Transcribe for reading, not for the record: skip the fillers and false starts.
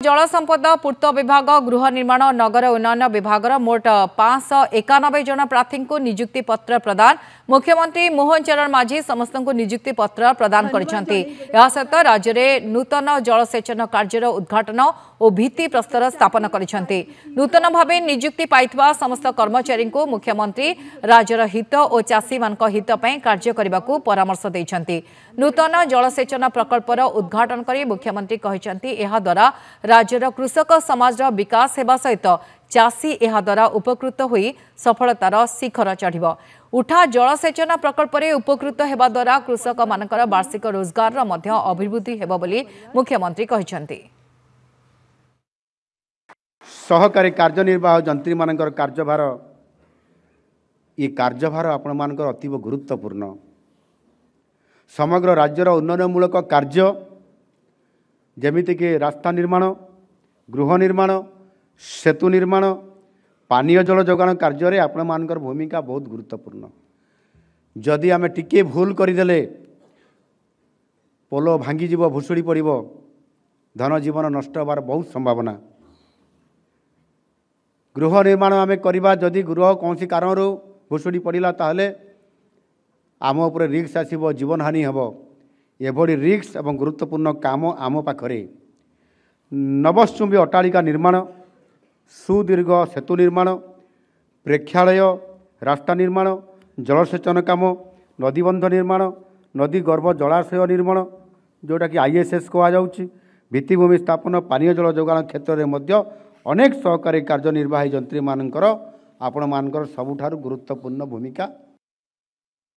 जल संपद पूर्त विभाग गृह निर्माण नगर उन्नयन विभाग मोट 591 जन प्रार्थी को नियुक्ति पत्र प्रदान मुख्यमंत्री मोहन चरण माझी समस्त को नियुक्ति पत्र प्रदान सहित राज्य में नूतन जलसेचन कार्यर उद्घाटन और भित्ति प्रस्तर स्थापन करिसेंति। नूतन भाव नियुक्ति पाइथिबा समस्त कर्मचारी को मुख्यमंत्री राज्यर हित और चाषी मान हित ପାଇଁ कार्य करने को परामर्श देइछंति। नूतन जलसेचन प्रकल्पर उद्घाटन करी मुख्यमंत्री कहिसेंति एहा द्वारा राज्यर कृषक समाज विकास हेबा सहित चाषी एहा द्वारा उपकृत होई सफलतार शिखर चढ़िबो। उठा जलसेचन प्रकल्प उपकृत हेबा द्वारा कृषक मानकर वार्षिक रोजगार मध्य अभिवृद्धि हेबो बोली मुख्यमंत्री कहिसेंति। सहकारी कार्यनिर्वाह जंत्री मानकर कार्यभार ये कार्यभार आपण मानकर अतीव गुरुत्वपूर्ण समग्र राज्यर उन्नयनमूलक कार्य जमिति कि रास्ता निर्माण गृह निर्माण सेतु निर्माण पानीय जल जोगाण कार्य आपण मानकर भूमिका बहुत गुरुत्वपूर्ण। जदि आमे टिके भूल करदेले पोल भांगी जीव भुसुड़ी पड़िबो धन जीवन नष्ट होबार बहुत संभावना। गृह निर्माण आमे करबा जदि गृह कौन कारण भुसुड़ी पड़ा ताहले आम उपर रिक्स आसीबो जीवन हानि हेबो। एभली रिक्स एवं गुरुत्वपूर्ण काम आम पाखरे नवश्चुंबी अट्टालिका निर्माण सुदीर्घ सेतु निर्माण प्रेक्षालय रास्ता निर्माण जलसेचन काम नदीबंध निर्माण नदी गर्भ जलाशय निर्माण जोटा कि ISS कहुच्छी भित्तिभूमि स्थापन पानीय जल जोगाण क्षेत्र में अनेक सहकारी कार्यनिर्वाही जंत्री मानकर आपण मानकर सबुठारु गुरुत्वपूर्ण भूमिका